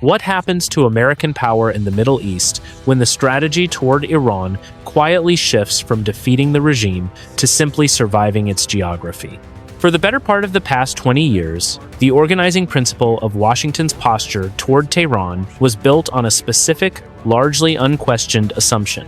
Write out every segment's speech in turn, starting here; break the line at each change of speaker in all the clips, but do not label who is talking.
What happens to American power in the Middle East when the strategy toward Iran quietly shifts from defeating the regime to simply surviving its geography? For the better part of the past 20 years, the organizing principle of Washington's posture toward Tehran was built on a specific, largely unquestioned assumption.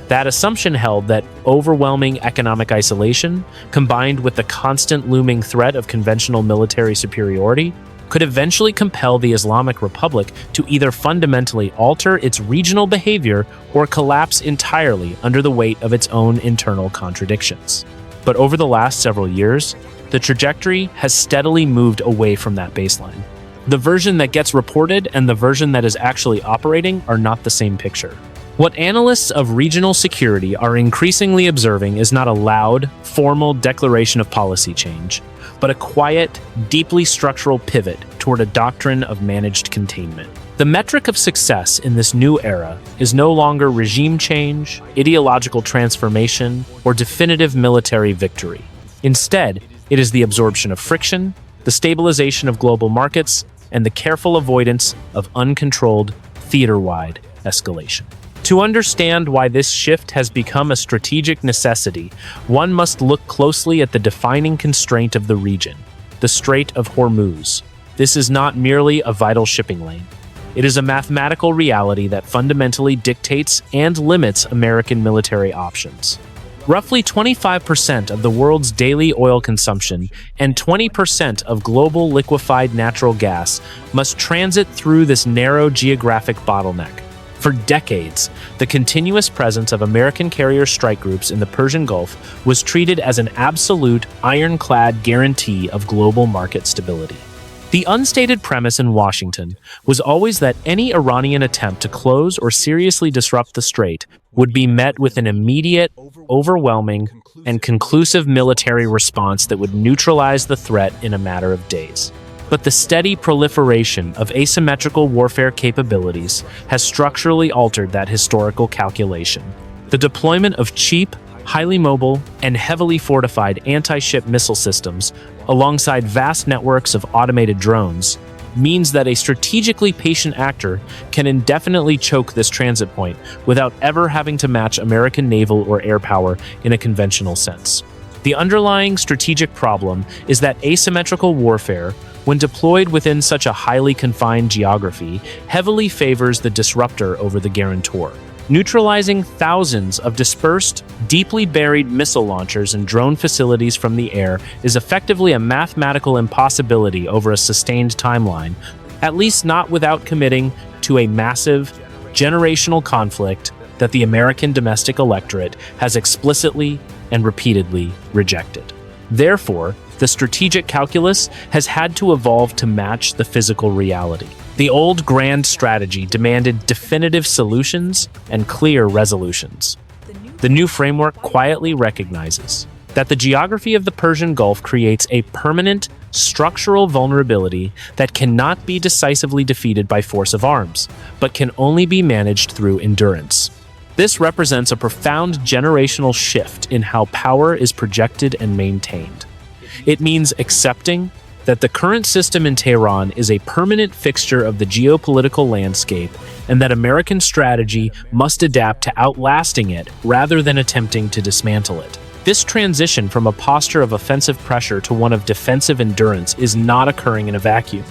That assumption held that overwhelming economic isolation, combined with the constant looming threat of conventional military superiority, could eventually compel the Islamic Republic to either fundamentally alter its regional behavior or collapse entirely under the weight of its own internal contradictions. But over the last several years, the trajectory has steadily moved away from that baseline. The version that gets reported and the version that is actually operating are not the same picture. What analysts of regional security are increasingly observing is not a loud, formal declaration of policy change, but a quiet, deeply structural pivot toward a doctrine of managed containment. The metric of success in this new era is no longer regime change, ideological transformation, or definitive military victory. Instead, it is the absorption of friction, the stabilization of global markets, and the careful avoidance of uncontrolled, theater-wide escalation. To understand why this shift has become a strategic necessity, one must look closely at the defining constraint of the region, the Strait of Hormuz. This is not merely a vital shipping lane. It is a mathematical reality that fundamentally dictates and limits American military options. Roughly 25% of the world's daily oil consumption and 20% of global liquefied natural gas must transit through this narrow geographic bottleneck. For decades, the continuous presence of American carrier strike groups in the Persian Gulf was treated as an absolute, ironclad guarantee of global market stability. The unstated premise in Washington was always that any Iranian attempt to close or seriously disrupt the strait would be met with an immediate, overwhelming, and conclusive military response that would neutralize the threat in a matter of days. But the steady proliferation of asymmetrical warfare capabilities has structurally altered that historical calculation. The deployment of cheap, highly mobile, and heavily fortified anti-ship missile systems, alongside vast networks of automated drones, means that a strategically patient actor can indefinitely choke this transit point without ever having to match American naval or air power in a conventional sense. The underlying strategic problem is that asymmetrical warfare, when deployed within such a highly confined geography, heavily favors the disruptor over the guarantor. Neutralizing thousands of dispersed, deeply buried missile launchers and drone facilities from the air is effectively a mathematical impossibility over a sustained timeline, at least not without committing to a massive, generational conflict that the American domestic electorate has explicitly and repeatedly rejected. Therefore, the strategic calculus has had to evolve to match the physical reality. The old grand strategy demanded definitive solutions and clear resolutions. The new framework quietly recognizes that the geography of the Persian Gulf creates a permanent, structural vulnerability that cannot be decisively defeated by force of arms, but can only be managed through endurance. This represents a profound generational shift in how power is projected and maintained. It means accepting that the current system in Tehran is a permanent fixture of the geopolitical landscape and that American strategy must adapt to outlasting it rather than attempting to dismantle it. This transition from a posture of offensive pressure to one of defensive endurance is not occurring in a vacuum,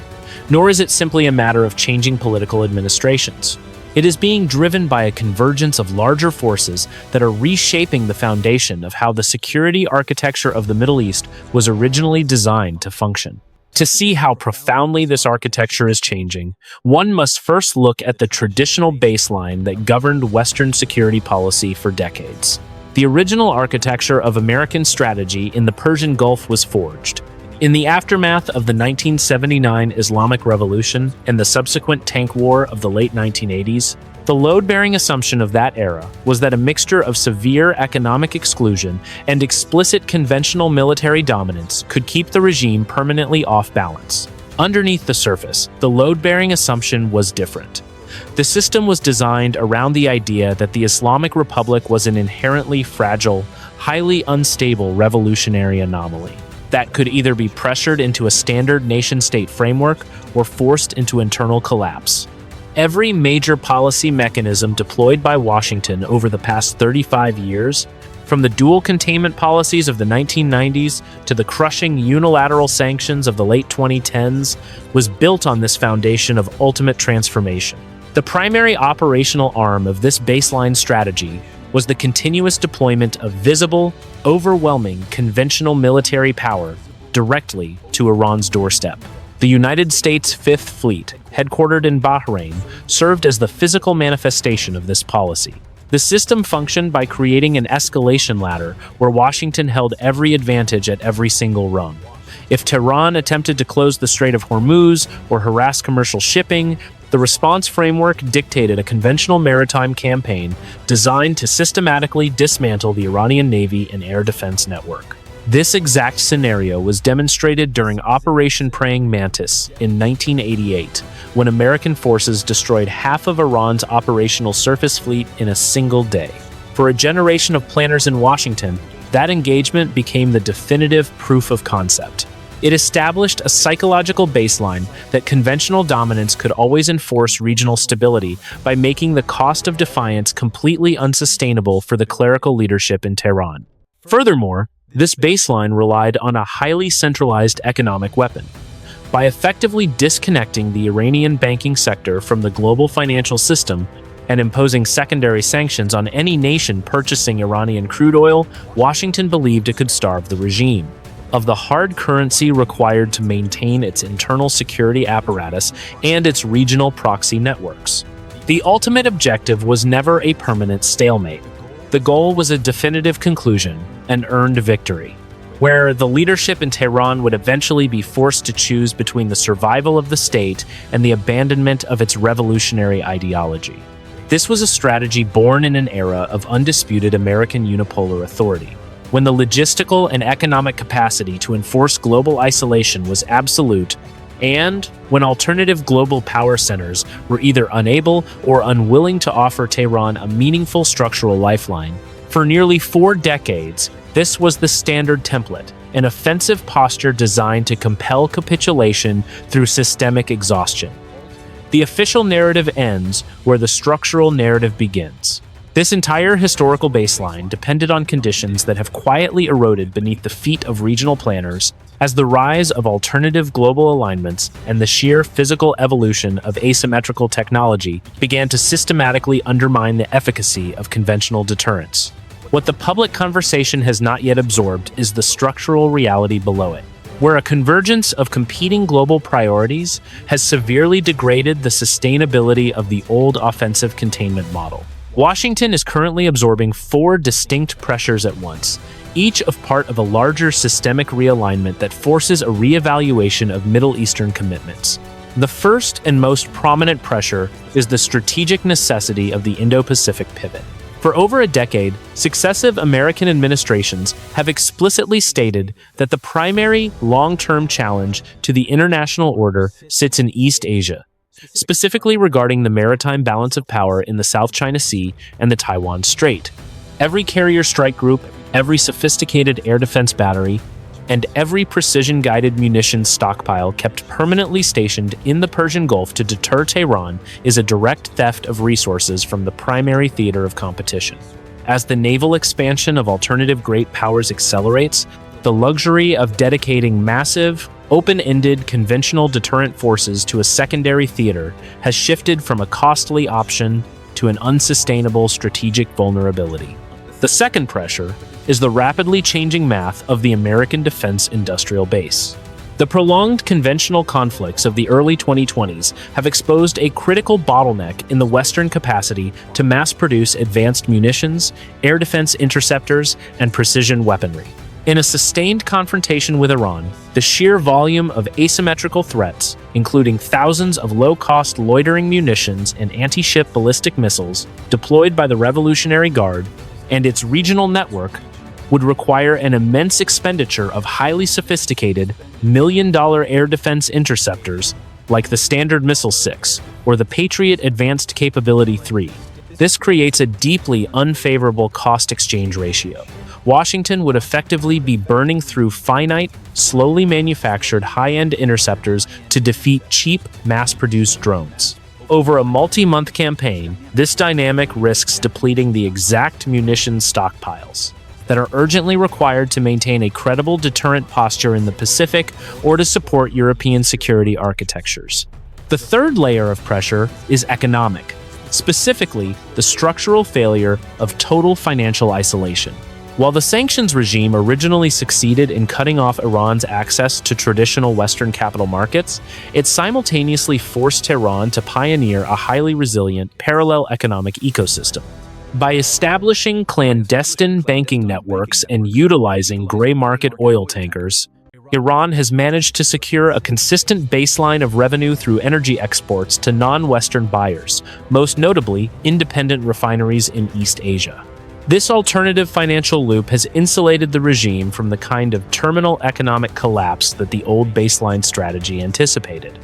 nor is it simply a matter of changing political administrations. It is being driven by a convergence of larger forces that are reshaping the foundation of how the security architecture of the Middle East was originally designed to function. To see how profoundly this architecture is changing, one must first look at the traditional baseline that governed Western security policy for decades. The original architecture of American strategy in the Persian Gulf was forged. In the aftermath of the 1979 Islamic Revolution and the subsequent tank war of the late 1980s, the load-bearing assumption of that era was that a mixture of severe economic exclusion and explicit conventional military dominance could keep the regime permanently off balance. Underneath the surface, the load-bearing assumption was different. The system was designed around the idea that the Islamic Republic was an inherently fragile, highly unstable revolutionary anomaly that could either be pressured into a standard nation-state framework or forced into internal collapse. Every major policy mechanism deployed by Washington over the past 35 years, from the dual containment policies of the 1990s to the crushing unilateral sanctions of the late 2010s, was built on this foundation of ultimate transformation. The primary operational arm of this baseline strategy was the continuous deployment of visible, overwhelming conventional military power directly to Iran's doorstep. The United States Fifth Fleet, headquartered in Bahrain, served as the physical manifestation of this policy. The system functioned by creating an escalation ladder where Washington held every advantage at every single rung. If Tehran attempted to close the Strait of Hormuz or harass commercial shipping, the response framework dictated a conventional maritime campaign designed to systematically dismantle the Iranian Navy and air defense network. This exact scenario was demonstrated during Operation Praying Mantis in 1988, when American forces destroyed half of Iran's operational surface fleet in a single day. For a generation of planners in Washington, that engagement became the definitive proof of concept. It established a psychological baseline that conventional dominance could always enforce regional stability by making the cost of defiance completely unsustainable for the clerical leadership in Tehran. Furthermore, this baseline relied on a highly centralized economic weapon. By effectively disconnecting the Iranian banking sector from the global financial system and imposing secondary sanctions on any nation purchasing Iranian crude oil, Washington believed it could starve the regime of the hard currency required to maintain its internal security apparatus and its regional proxy networks. The ultimate objective was never a permanent stalemate. The goal was a definitive conclusion, an earned victory, where the leadership in Tehran would eventually be forced to choose between the survival of the state and the abandonment of its revolutionary ideology. This was a strategy born in an era of undisputed American unipolar authority, when the logistical and economic capacity to enforce global isolation was absolute, and when alternative global power centers were either unable or unwilling to offer Tehran a meaningful structural lifeline. For nearly 4 decades, this was the standard template, an offensive posture designed to compel capitulation through systemic exhaustion. The official narrative ends where the structural narrative begins. This entire historical baseline depended on conditions that have quietly eroded beneath the feet of regional planners as the rise of alternative global alignments and the sheer physical evolution of asymmetrical technology began to systematically undermine the efficacy of conventional deterrence. What the public conversation has not yet absorbed is the structural reality below it, where a convergence of competing global priorities has severely degraded the sustainability of the old offensive containment model. Washington is currently absorbing 4 distinct pressures at once, each of part of a larger systemic realignment that forces a reevaluation of Middle Eastern commitments. The first and most prominent pressure is the strategic necessity of the Indo-Pacific pivot. For over a decade, successive American administrations have explicitly stated that the primary long-term challenge to the international order sits in East Asia, specifically regarding the maritime balance of power in the South China Sea and the Taiwan Strait. Every carrier strike group, every sophisticated air defense battery, and every precision-guided munitions stockpile kept permanently stationed in the Persian Gulf to deter Tehran is a direct theft of resources from the primary theater of competition. As the naval expansion of alternative great powers accelerates, the luxury of dedicating massive, open-ended conventional deterrent forces to a secondary theater has shifted from a costly option to an unsustainable strategic vulnerability. The second pressure is the rapidly changing math of the American defense industrial base. The prolonged conventional conflicts of the early 2020s have exposed a critical bottleneck in the Western capacity to mass-produce advanced munitions, air defense interceptors, and precision weaponry. In a sustained confrontation with Iran, the sheer volume of asymmetrical threats, including thousands of low-cost loitering munitions and anti-ship ballistic missiles deployed by the Revolutionary Guard, and its regional network, would require an immense expenditure of highly sophisticated, million-dollar air defense interceptors like the Standard Missile-6 or the Patriot Advanced Capability 3. This creates a deeply unfavorable cost-exchange ratio. Washington would effectively be burning through finite, slowly manufactured high-end interceptors to defeat cheap, mass-produced drones. Over a multi-month campaign, this dynamic risks depleting the exact munitions stockpiles that are urgently required to maintain a credible deterrent posture in the Pacific or to support European security architectures. The third layer of pressure is economic, specifically the structural failure of total financial isolation. While the sanctions regime originally succeeded in cutting off Iran's access to traditional Western capital markets, it simultaneously forced Tehran to pioneer a highly resilient, parallel economic ecosystem. By establishing clandestine banking networks and utilizing gray market oil tankers, Iran has managed to secure a consistent baseline of revenue through energy exports to non-Western buyers, most notably independent refineries in East Asia. This alternative financial loop has insulated the regime from the kind of terminal economic collapse that the old baseline strategy anticipated.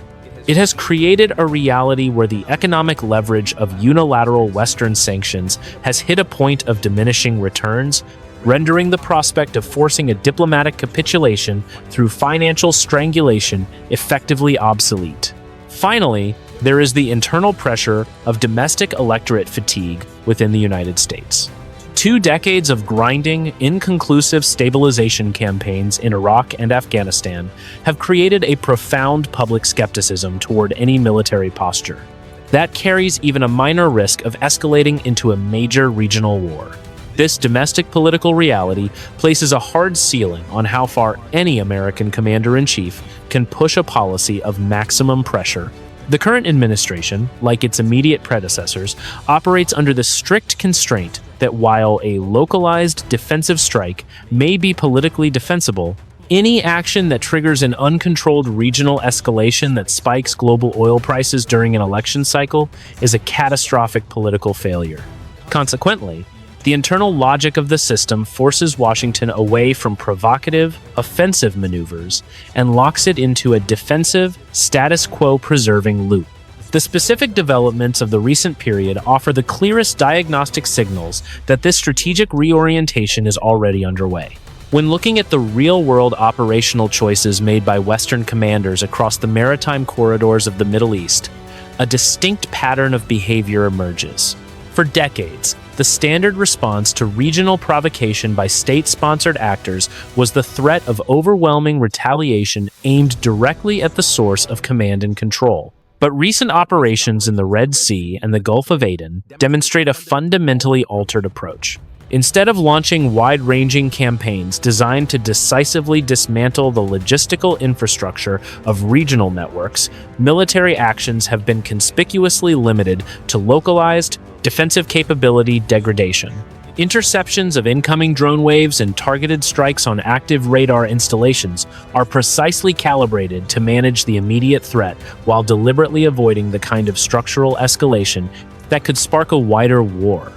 It has created a reality where the economic leverage of unilateral Western sanctions has hit a point of diminishing returns, rendering the prospect of forcing a diplomatic capitulation through financial strangulation effectively obsolete. Finally, there is the internal pressure of domestic electorate fatigue within the United States. 2 decades of grinding, inconclusive stabilization campaigns in Iraq and Afghanistan have created a profound public skepticism toward any military posture. That carries even a minor risk of escalating into a major regional war. This domestic political reality places a hard ceiling on how far any American commander-in-chief can push a policy of maximum pressure. The current administration, like its immediate predecessors, operates under the strict constraint that while a localized defensive strike may be politically defensible, any action that triggers an uncontrolled regional escalation that spikes global oil prices during an election cycle is a catastrophic political failure. Consequently, the internal logic of the system forces Washington away from provocative, offensive maneuvers and locks it into a defensive, status quo preserving loop. The specific developments of the recent period offer the clearest diagnostic signals that this strategic reorientation is already underway. When looking at the real-world operational choices made by Western commanders across the maritime corridors of the Middle East, a distinct pattern of behavior emerges. For decades, the standard response to regional provocation by state-sponsored actors was the threat of overwhelming retaliation aimed directly at the source of command and control. But recent operations in the Red Sea and the Gulf of Aden demonstrate a fundamentally altered approach. Instead of launching wide-ranging campaigns designed to decisively dismantle the logistical infrastructure of regional networks, military actions have been conspicuously limited to localized, defensive capability degradation. Interceptions of incoming drone waves and targeted strikes on active radar installations are precisely calibrated to manage the immediate threat while deliberately avoiding the kind of structural escalation that could spark a wider war.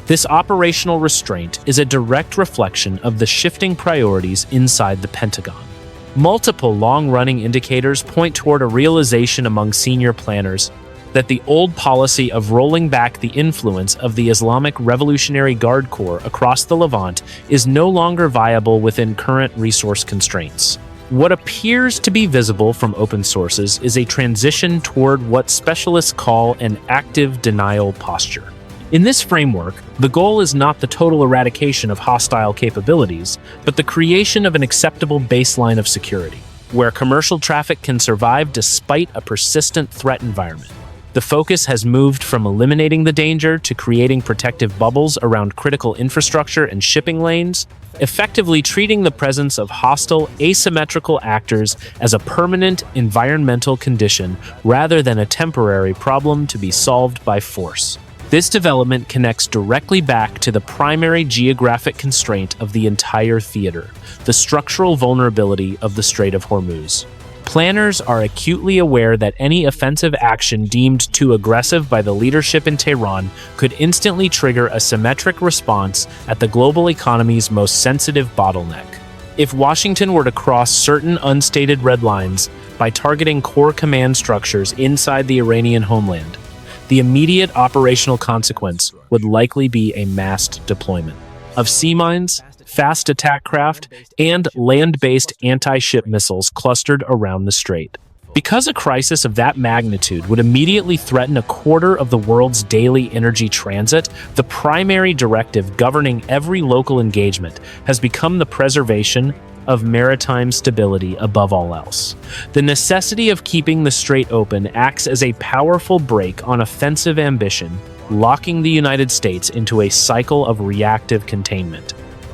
This operational restraint is a direct reflection of the shifting priorities inside the Pentagon. Multiple long-running indicators point toward a realization among senior planners that the old policy of rolling back the influence of the Islamic Revolutionary Guard Corps across the Levant is no longer viable within current resource constraints. What appears to be visible from open sources is a transition toward what specialists call an active denial posture. In this framework, the goal is not the total eradication of hostile capabilities, but the creation of an acceptable baseline of security, where commercial traffic can survive despite a persistent threat environment. The focus has moved from eliminating the danger to creating protective bubbles around critical infrastructure and shipping lanes, effectively treating the presence of hostile, asymmetrical actors as a permanent environmental condition rather than a temporary problem to be solved by force. This development connects directly back to the primary geographic constraint of the entire theater, the structural vulnerability of the Strait of Hormuz. Planners are acutely aware that any offensive action deemed too aggressive by the leadership in Tehran could instantly trigger a symmetric response at the global economy's most sensitive bottleneck. If Washington were to cross certain unstated red lines by targeting core command structures inside the Iranian homeland, the immediate operational consequence would likely be a massed deployment of sea mines, fast attack craft, and land-based anti-ship missiles clustered around the strait. Because a crisis of that magnitude would immediately threaten a quarter of the world's daily energy transit, the primary directive governing every local engagement has become the preservation of maritime stability above all else. The necessity of keeping the strait open acts as a powerful brake on offensive ambition, locking the United States into a cycle of reactive containment.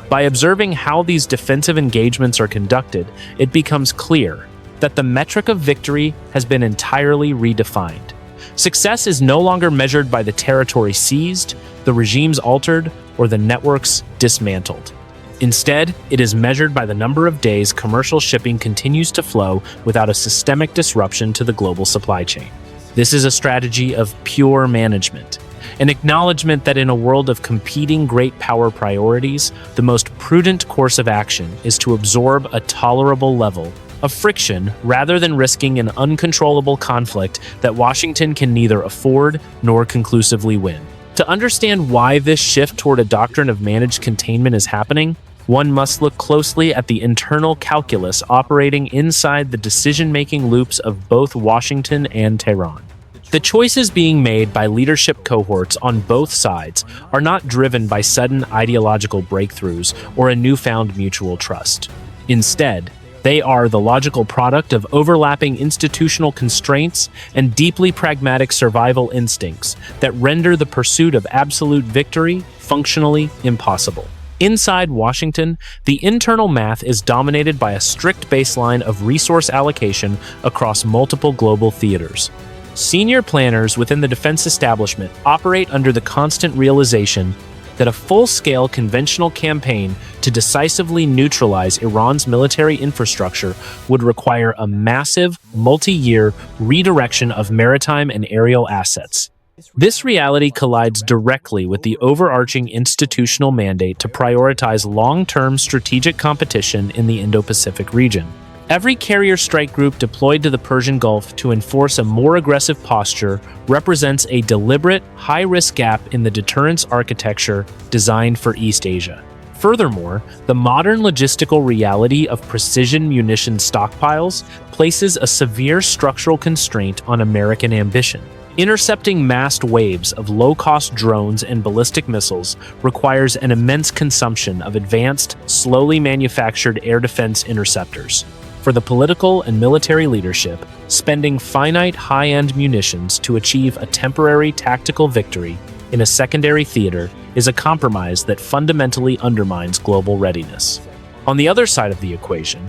By observing how these defensive engagements are conducted, it becomes clear that the metric of victory has been entirely redefined. Success is no longer measured by the territory seized, the regimes altered, or the networks dismantled. Instead, it is measured by the number of days commercial shipping continues to flow without a systemic disruption to the global supply chain. This is a strategy of pure management, an acknowledgement that in a world of competing great power priorities, the most prudent course of action is to absorb a tolerable level of friction rather than risking an uncontrollable conflict that Washington can neither afford nor conclusively win. To understand why this shift toward a doctrine of managed containment is happening, one must look closely at the internal calculus operating inside the decision-making loops of both Washington and Tehran. The choices being made by leadership cohorts on both sides are not driven by sudden ideological breakthroughs or a newfound mutual trust. Instead, they are the logical product of overlapping institutional constraints and deeply pragmatic survival instincts that render the pursuit of absolute victory functionally impossible. Inside Washington, the internal math is dominated by a strict baseline of resource allocation across multiple global theaters. Senior planners within the defense establishment operate under the constant realization that a full-scale conventional campaign to decisively neutralize Iran's military infrastructure would require a massive, multi-year redirection of maritime and aerial assets. This reality collides directly with the overarching institutional mandate to prioritize long-term strategic competition in the Indo-Pacific region. Every carrier strike group deployed to the Persian Gulf to enforce a more aggressive posture represents a deliberate, high-risk gap in the deterrence architecture designed for East Asia. Furthermore, the modern logistical reality of precision munition stockpiles places a severe structural constraint on American ambition. Intercepting massed waves of low-cost drones and ballistic missiles requires an immense consumption of advanced, slowly manufactured air defense interceptors. For the political and military leadership, spending finite high-end munitions to achieve a temporary tactical victory in a secondary theater is a compromise that fundamentally undermines global readiness. On the other side of the equation,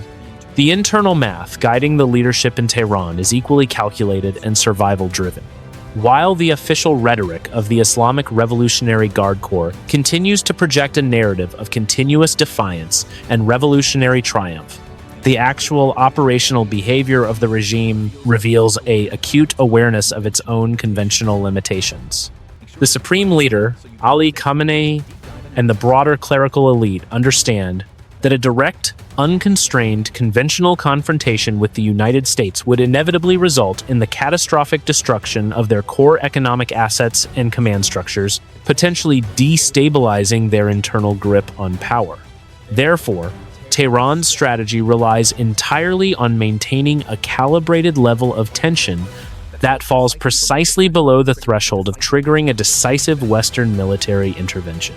the internal math guiding the leadership in Tehran is equally calculated and survival-driven. While the official rhetoric of the Islamic Revolutionary Guard Corps continues to project a narrative of continuous defiance and revolutionary triumph, the actual operational behavior of the regime reveals an acute awareness of its own conventional limitations. The supreme leader, Ali Khamenei, and the broader clerical elite understand that a direct, unconstrained conventional confrontation with the United States would inevitably result in the catastrophic destruction of their core economic assets and command structures, potentially destabilizing their internal grip on power. Therefore, Tehran's strategy relies entirely on maintaining a calibrated level of tension that falls precisely below the threshold of triggering a decisive Western military intervention.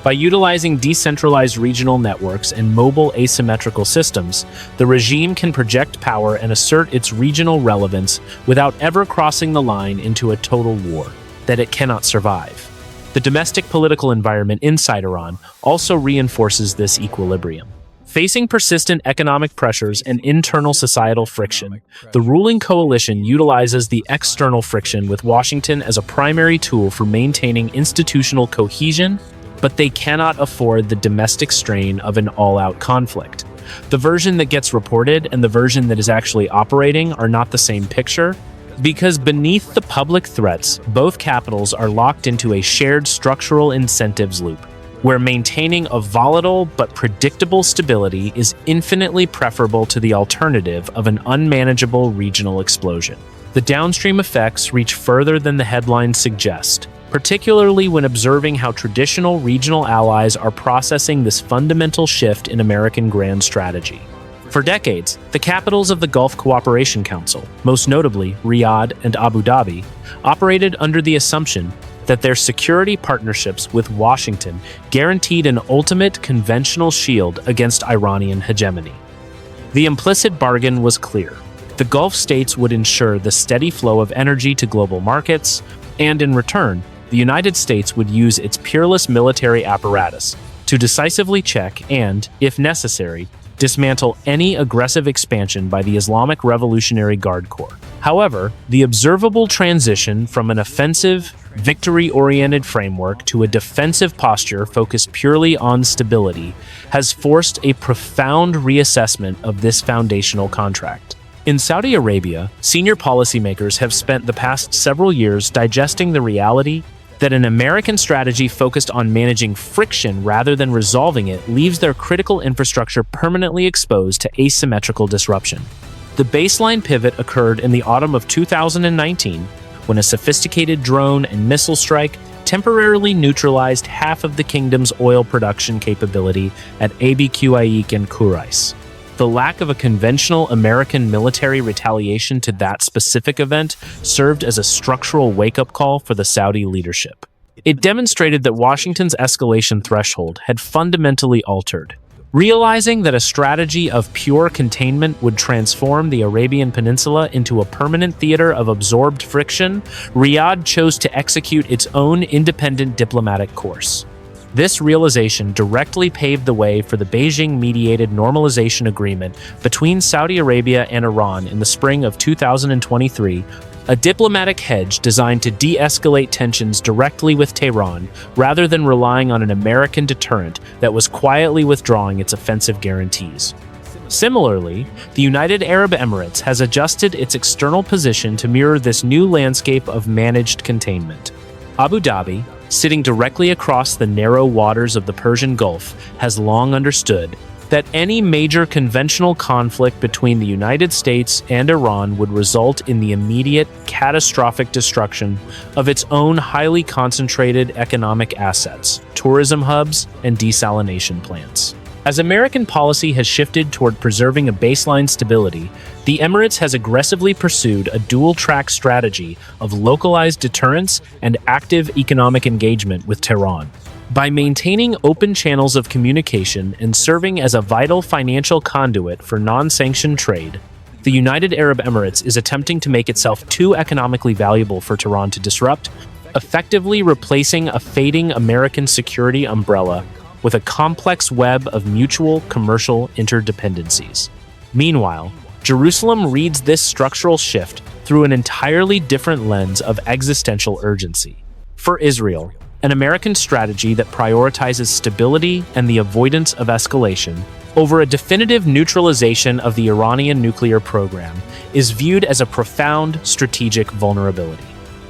By utilizing decentralized regional networks and mobile asymmetrical systems, the regime can project power and assert its regional relevance without ever crossing the line into a total war that it cannot survive. The domestic political environment inside Iran also reinforces this equilibrium. Facing persistent economic pressures and internal societal friction, the ruling coalition utilizes the external friction with Washington as a primary tool for maintaining institutional cohesion, but they cannot afford the domestic strain of an all-out conflict. The version that gets reported and the version that is actually operating are not the same picture, because beneath the public threats, both capitals are locked into a shared structural incentives loop, where maintaining a volatile but predictable stability is infinitely preferable to the alternative of an unmanageable regional explosion. The downstream effects reach further than the headlines suggest. particularly when observing how traditional regional allies are processing this fundamental shift in American grand strategy. For decades, the capitals of the Gulf Cooperation Council, most notably Riyadh and Abu Dhabi, operated under the assumption that their security partnerships with Washington guaranteed an ultimate conventional shield against Iranian hegemony. The implicit bargain was clear. The Gulf states would ensure the steady flow of energy to global markets, and in return, the United States would use its peerless military apparatus to decisively check and, if necessary, dismantle any aggressive expansion by the Islamic Revolutionary Guard Corps. However, the observable transition from an offensive, victory-oriented framework to a defensive posture focused purely on stability has forced a profound reassessment of this foundational contract. In Saudi Arabia, senior policymakers have spent the past several years digesting the reality that an American strategy focused on managing friction rather than resolving it leaves their critical infrastructure permanently exposed to asymmetrical disruption. The baseline pivot occurred in the autumn of 2019 when a sophisticated drone and missile strike temporarily neutralized half of the kingdom's oil production capability at Abi Qaiq and Kurais. The lack of a conventional American military retaliation to that specific event served as a structural wake-up call for the Saudi leadership. It demonstrated that Washington's escalation threshold had fundamentally altered. Realizing that a strategy of pure containment would transform the Arabian Peninsula into a permanent theater of absorbed friction, Riyadh chose to execute its own independent diplomatic course. This realization directly paved the way for the Beijing-mediated normalization agreement between Saudi Arabia and Iran in the spring of 2023, a diplomatic hedge designed to de-escalate tensions directly with Tehran rather than relying on an American deterrent that was quietly withdrawing its offensive guarantees. Similarly, the United Arab Emirates has adjusted its external position to mirror this new landscape of managed containment. Abu Dhabi, sitting directly across the narrow waters of the Persian Gulf, has long understood that any major conventional conflict between the United States and Iran would result in the immediate, catastrophic destruction of its own highly concentrated economic assets, tourism hubs, and desalination plants. As American policy has shifted toward preserving a baseline stability, the Emirates has aggressively pursued a dual-track strategy of localized deterrence and active economic engagement with Tehran. By maintaining open channels of communication and serving as a vital financial conduit for non-sanctioned trade, the United Arab Emirates is attempting to make itself too economically valuable for Tehran to disrupt, effectively replacing a fading American security umbrella with a complex web of mutual commercial interdependencies. Meanwhile, Jerusalem reads this structural shift through an entirely different lens of existential urgency. For Israel, an American strategy that prioritizes stability and the avoidance of escalation over a definitive neutralization of the Iranian nuclear program is viewed as a profound strategic vulnerability.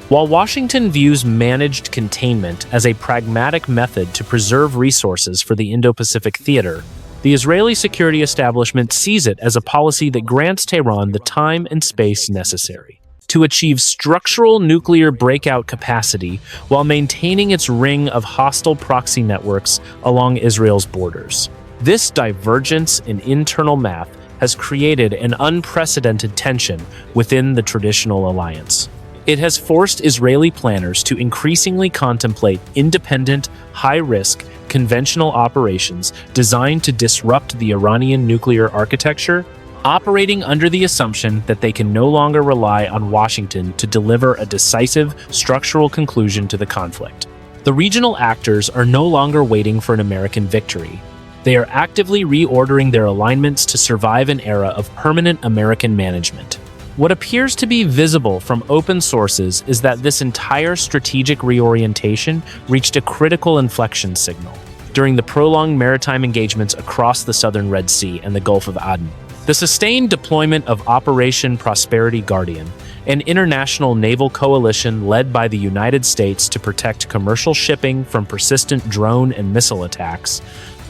While Washington views managed containment as a pragmatic method to preserve resources for the Indo-Pacific theater, the Israeli security establishment sees it as a policy that grants Tehran the time and space necessary to achieve structural nuclear breakout capacity while maintaining its ring of hostile proxy networks along Israel's borders. This divergence in internal math has created an unprecedented tension within the traditional alliance. It has forced Israeli planners to increasingly contemplate independent, high-risk, conventional operations designed to disrupt the Iranian nuclear architecture, operating under the assumption that they can no longer rely on Washington to deliver a decisive, structural conclusion to the conflict. The regional actors are no longer waiting for an American victory. They are actively reordering their alignments to survive an era of permanent American management. What appears to be visible from open sources is that this entire strategic reorientation reached a critical inflection signal during the prolonged maritime engagements across the southern Red Sea and the Gulf of Aden. The sustained deployment of Operation Prosperity Guardian, an international naval coalition led by the United States to protect commercial shipping from persistent drone and missile attacks,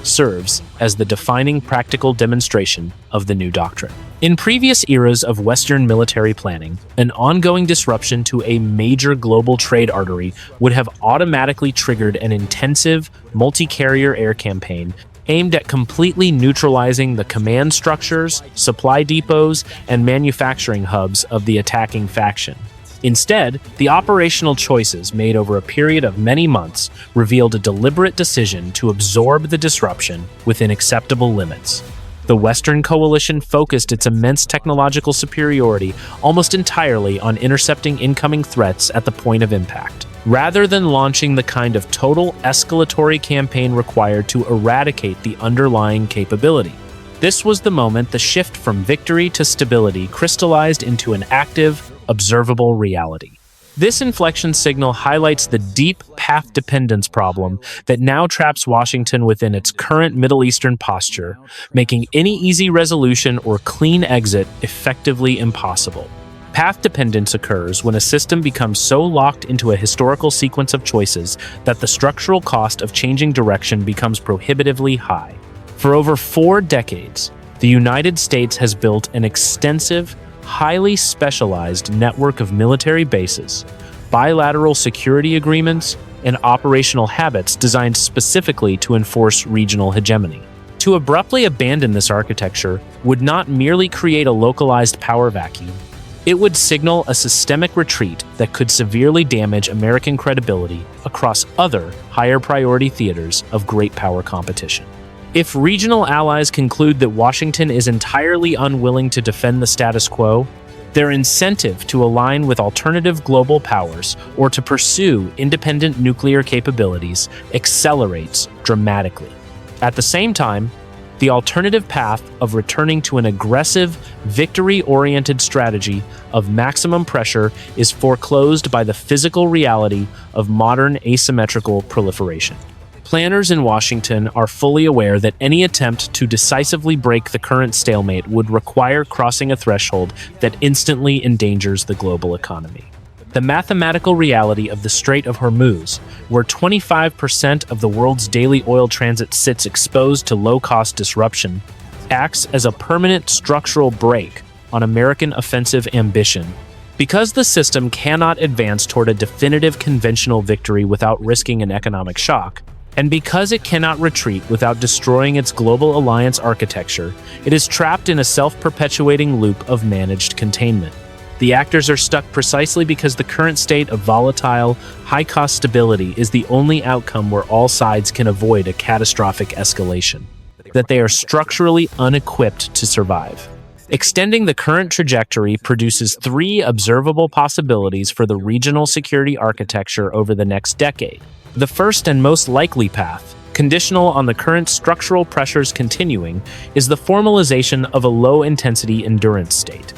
serves as the defining practical demonstration of the new doctrine. In previous eras of Western military planning, an ongoing disruption to a major global trade artery would have automatically triggered an intensive, multi-carrier air campaign aimed at completely neutralizing the command structures, supply depots, and manufacturing hubs of the attacking faction. Instead, the operational choices made over a period of many months revealed a deliberate decision to absorb the disruption within acceptable limits. The Western coalition focused its immense technological superiority almost entirely on intercepting incoming threats at the point of impact, rather than launching the kind of total escalatory campaign required to eradicate the underlying capability. This was the moment the shift from victory to stability crystallized into an active, observable reality. This inflection signal highlights the deep path dependence problem that now traps Washington within its current Middle Eastern posture, making any easy resolution or clean exit effectively impossible. Path dependence occurs when a system becomes so locked into a historical sequence of choices that the structural cost of changing direction becomes prohibitively high. For over 4 decades, the United States has built an extensive, highly specialized network of military bases, bilateral security agreements, and operational habits designed specifically to enforce regional hegemony. To abruptly abandon this architecture would not merely create a localized power vacuum, it would signal a systemic retreat that could severely damage American credibility across other higher priority theaters of great power competition. If regional allies conclude that Washington is entirely unwilling to defend the status quo, their incentive to align with alternative global powers or to pursue independent nuclear capabilities accelerates dramatically. At the same time, the alternative path of returning to an aggressive, victory-oriented strategy of maximum pressure is foreclosed by the physical reality of modern asymmetrical proliferation. Planners in Washington are fully aware that any attempt to decisively break the current stalemate would require crossing a threshold that instantly endangers the global economy. The mathematical reality of the Strait of Hormuz, where 25% of the world's daily oil transit sits exposed to low-cost disruption, acts as a permanent structural brake on American offensive ambition. Because the system cannot advance toward a definitive conventional victory without risking an economic shock, and because it cannot retreat without destroying its global alliance architecture, it is trapped in a self-perpetuating loop of managed containment. The actors are stuck precisely because the current state of volatile, high-cost stability is the only outcome where all sides can avoid a catastrophic escalation, that they are structurally unequipped to survive. Extending the current trajectory produces 3 observable possibilities for the regional security architecture over the next decade. The first and most likely path, conditional on the current structural pressures continuing, is the formalization of a low-intensity endurance state.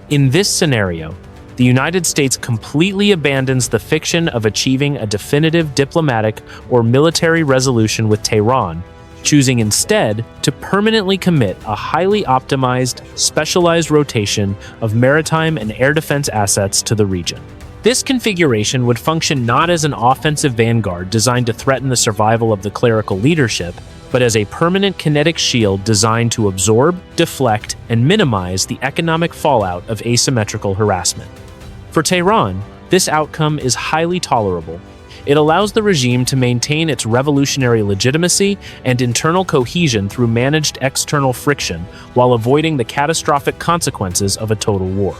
In this scenario, the United States completely abandons the fiction of achieving a definitive diplomatic or military resolution with Tehran, choosing instead to permanently commit a highly optimized, specialized rotation of maritime and air defense assets to the region. This configuration would function not as an offensive vanguard designed to threaten the survival of the clerical leadership, but as a permanent kinetic shield designed to absorb, deflect, and minimize the economic fallout of asymmetrical harassment. For Tehran, this outcome is highly tolerable. It allows the regime to maintain its revolutionary legitimacy and internal cohesion through managed external friction while avoiding the catastrophic consequences of a total war.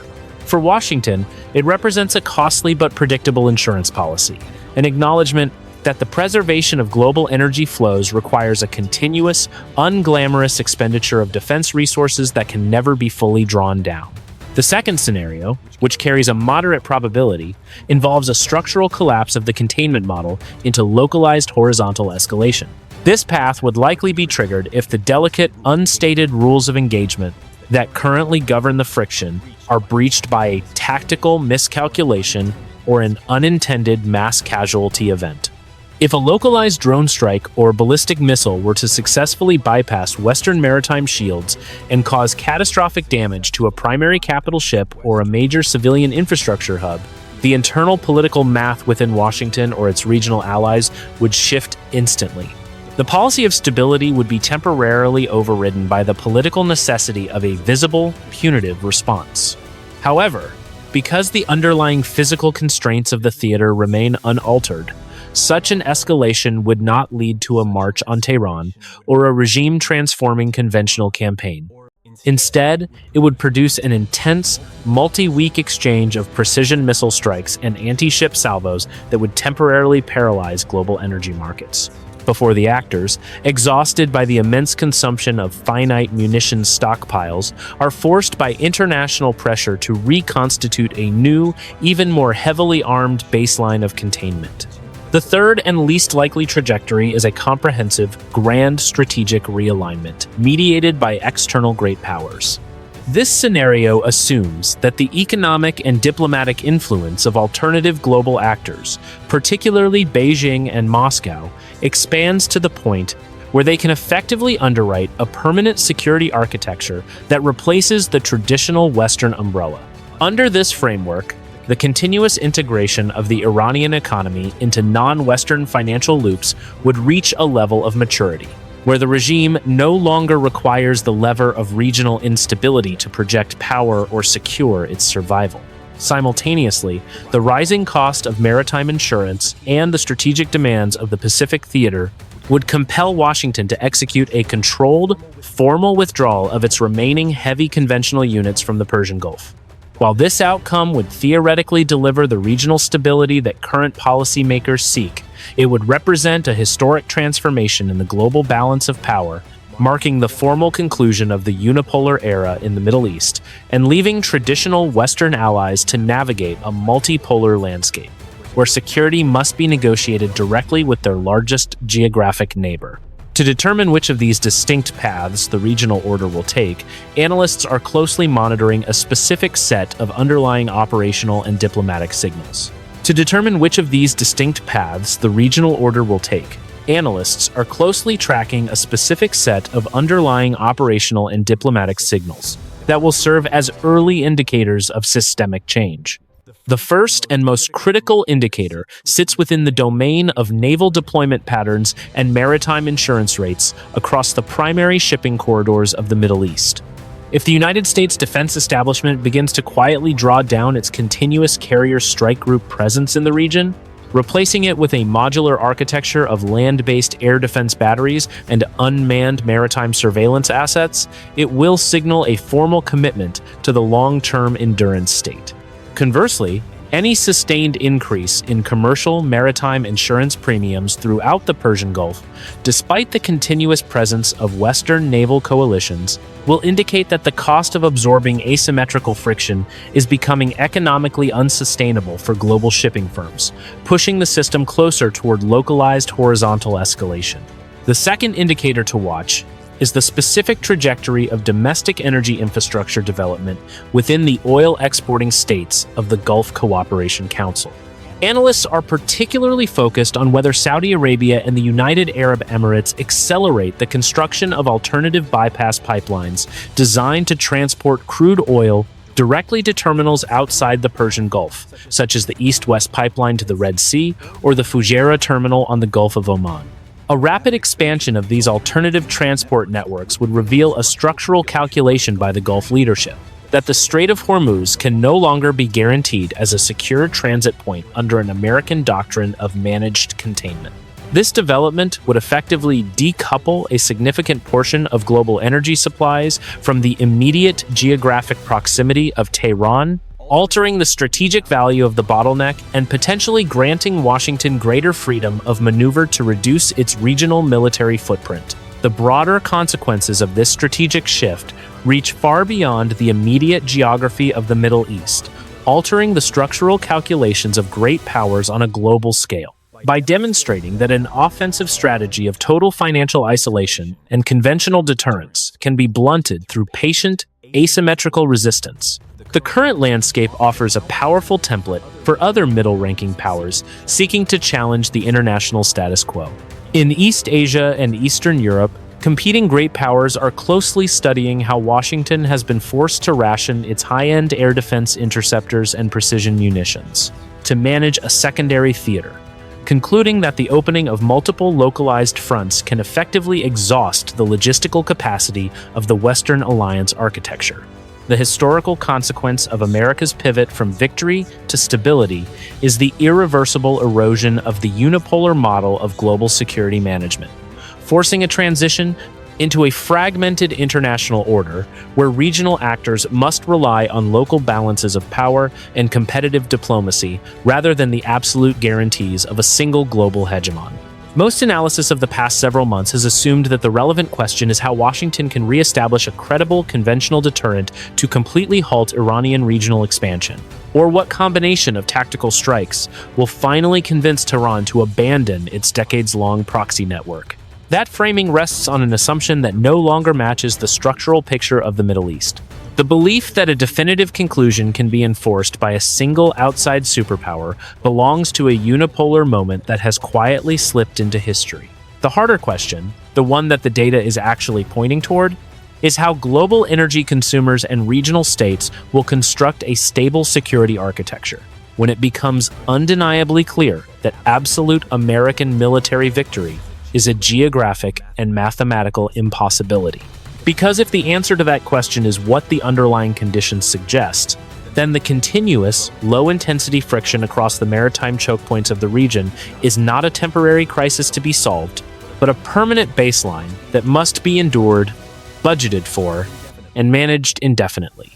For Washington, it represents a costly but predictable insurance policy, an acknowledgement that the preservation of global energy flows requires a continuous, unglamorous expenditure of defense resources that can never be fully drawn down. The second scenario, which carries a moderate probability, involves a structural collapse of the containment model into localized horizontal escalation. This path would likely be triggered if the delicate, unstated rules of engagement that currently govern the friction are breached by a tactical miscalculation or an unintended mass casualty event. If a localized drone strike or ballistic missile were to successfully bypass Western maritime shields and cause catastrophic damage to a primary capital ship or a major civilian infrastructure hub, the internal political math within Washington or its regional allies would shift instantly. The policy of stability would be temporarily overridden by the political necessity of a visible, punitive response. However, because the underlying physical constraints of the theater remain unaltered, such an escalation would not lead to a march on Tehran or a regime-transforming conventional campaign. Instead, it would produce an intense, multi-week exchange of precision missile strikes and anti-ship salvos that would temporarily paralyze global energy markets. Before the actors, exhausted by the immense consumption of finite munitions stockpiles, are forced by international pressure to reconstitute a new, even more heavily armed baseline of containment. The third and least likely trajectory is a comprehensive, grand strategic realignment, mediated by external great powers. This scenario assumes that the economic and diplomatic influence of alternative global actors, particularly Beijing and Moscow, expands to the point where they can effectively underwrite a permanent security architecture that replaces the traditional Western umbrella. Under this framework, the continuous integration of the Iranian economy into non-Western financial loops would reach a level of maturity, where the regime no longer requires the lever of regional instability to project power or secure its survival. Simultaneously, the rising cost of maritime insurance and the strategic demands of the Pacific theater would compel Washington to execute a controlled, formal withdrawal of its remaining heavy conventional units from the Persian Gulf. While this outcome would theoretically deliver the regional stability that current policymakers seek, it would represent a historic transformation in the global balance of power, marking the formal conclusion of the unipolar era in the Middle East and leaving traditional Western allies to navigate a multipolar landscape, where security must be negotiated directly with their largest geographic neighbor. To determine which of these distinct paths the regional order will take, analysts are closely monitoring a specific set of underlying operational and diplomatic signals. To determine which of these distinct paths the regional order will take, analysts are closely tracking a specific set of underlying operational and diplomatic signals that will serve as early indicators of systemic change. The first and most critical indicator sits within the domain of naval deployment patterns and maritime insurance rates across the primary shipping corridors of the Middle East. If the United States defense establishment begins to quietly draw down its continuous carrier strike group presence in the region, replacing it with a modular architecture of land-based air defense batteries and unmanned maritime surveillance assets, it will signal a formal commitment to the long-term endurance state. Conversely, any sustained increase in commercial maritime insurance premiums throughout the Persian Gulf, despite the continuous presence of Western naval coalitions, will indicate that the cost of absorbing asymmetrical friction is becoming economically unsustainable for global shipping firms, pushing the system closer toward localized horizontal escalation. The second indicator to watch is the specific trajectory of domestic energy infrastructure development within the oil-exporting states of the Gulf Cooperation Council. Analysts are particularly focused on whether Saudi Arabia and the United Arab Emirates accelerate the construction of alternative bypass pipelines designed to transport crude oil directly to terminals outside the Persian Gulf, such as the East-West Pipeline to the Red Sea or the Fujairah terminal on the Gulf of Oman. A rapid expansion of these alternative transport networks would reveal a structural calculation by the Gulf leadership that the Strait of Hormuz can no longer be guaranteed as a secure transit point under an American doctrine of managed containment. This development would effectively decouple a significant portion of global energy supplies from the immediate geographic proximity of Tehran, altering the strategic value of the bottleneck and potentially granting Washington greater freedom of maneuver to reduce its regional military footprint. The broader consequences of this strategic shift reach far beyond the immediate geography of the Middle East, altering the structural calculations of great powers on a global scale. By demonstrating that an offensive strategy of total financial isolation and conventional deterrence can be blunted through patient, asymmetrical resistance, the current landscape offers a powerful template for other middle-ranking powers seeking to challenge the international status quo. In East Asia and Eastern Europe, competing great powers are closely studying how Washington has been forced to ration its high-end air defense interceptors and precision munitions to manage a secondary theater, concluding that the opening of multiple localized fronts can effectively exhaust the logistical capacity of the Western alliance architecture. The historical consequence of America's pivot from victory to stability is the irreversible erosion of the unipolar model of global security management, forcing a transition into a fragmented international order where regional actors must rely on local balances of power and competitive diplomacy rather than the absolute guarantees of a single global hegemon. Most analysis of the past several months has assumed that the relevant question is how Washington can reestablish a credible conventional deterrent to completely halt Iranian regional expansion, or what combination of tactical strikes will finally convince Tehran to abandon its decades-long proxy network. That framing rests on an assumption that no longer matches the structural picture of the Middle East. The belief that a definitive conclusion can be enforced by a single outside superpower belongs to a unipolar moment that has quietly slipped into history. The harder question, the one that the data is actually pointing toward, is how global energy consumers and regional states will construct a stable security architecture when it becomes undeniably clear that absolute American military victory is a geographic and mathematical impossibility. Because if the answer to that question is what the underlying conditions suggest, then the continuous, low-intensity friction across the maritime choke points of the region is not a temporary crisis to be solved, but a permanent baseline that must be endured, budgeted for, and managed indefinitely.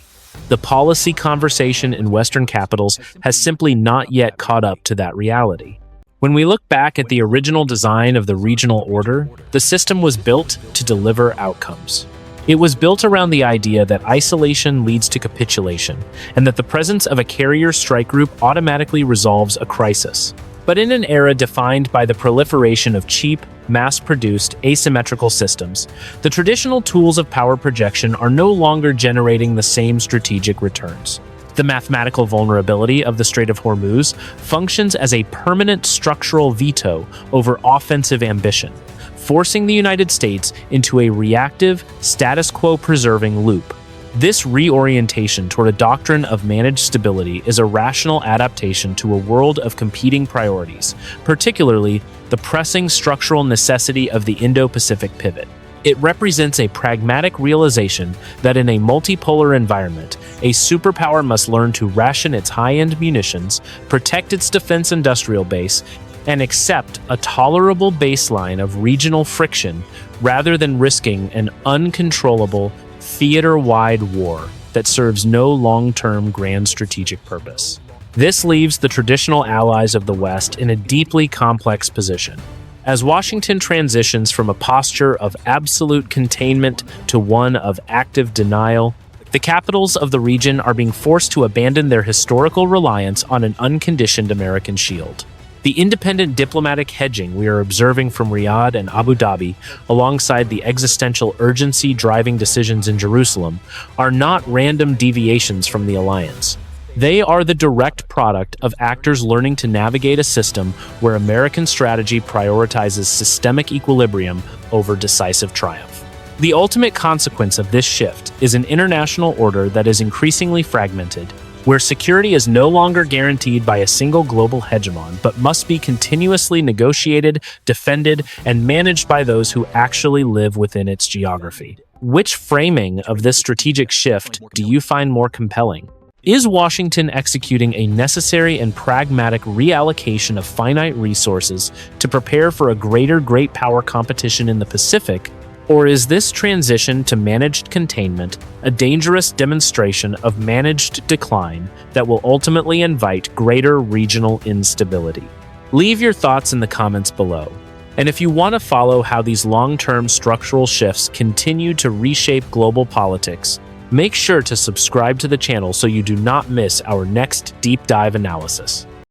The policy conversation in Western capitals has simply not yet caught up to that reality. When we look back at the original design of the regional order, the system was built to deliver outcomes. It was built around the idea that isolation leads to capitulation, and that the presence of a carrier strike group automatically resolves a crisis. But in an era defined by the proliferation of cheap, mass-produced, asymmetrical systems, the traditional tools of power projection are no longer generating the same strategic returns. The mathematical vulnerability of the Strait of Hormuz functions as a permanent structural veto over offensive ambition, forcing the United States into a reactive, status quo preserving loop. This reorientation toward a doctrine of managed stability is a rational adaptation to a world of competing priorities, particularly the pressing structural necessity of the Indo-Pacific pivot. It represents a pragmatic realization that in a multipolar environment, a superpower must learn to ration its high-end munitions, protect its defense industrial base, and accept a tolerable baseline of regional friction rather than risking an uncontrollable, theater-wide war that serves no long-term grand strategic purpose. This leaves the traditional allies of the West in a deeply complex position. As Washington transitions from a posture of absolute containment to one of active denial, the capitals of the region are being forced to abandon their historical reliance on an unconditioned American shield. The independent diplomatic hedging we are observing from Riyadh and Abu Dhabi, alongside the existential urgency driving decisions in Jerusalem, are not random deviations from the alliance. They are the direct product of actors learning to navigate a system where American strategy prioritizes systemic equilibrium over decisive triumph. The ultimate consequence of this shift is an international order that is increasingly fragmented, where security is no longer guaranteed by a single global hegemon, but must be continuously negotiated, defended, and managed by those who actually live within its geography. Which framing of this strategic shift do you find more compelling? Is Washington executing a necessary and pragmatic reallocation of finite resources to prepare for a greater great power competition in the Pacific, or is this transition to managed containment a dangerous demonstration of managed decline that will ultimately invite greater regional instability? Leave your thoughts in the comments below. And if you want to follow how these long-term structural shifts continue to reshape global politics, make sure to subscribe to the channel so you do not miss our next deep dive analysis.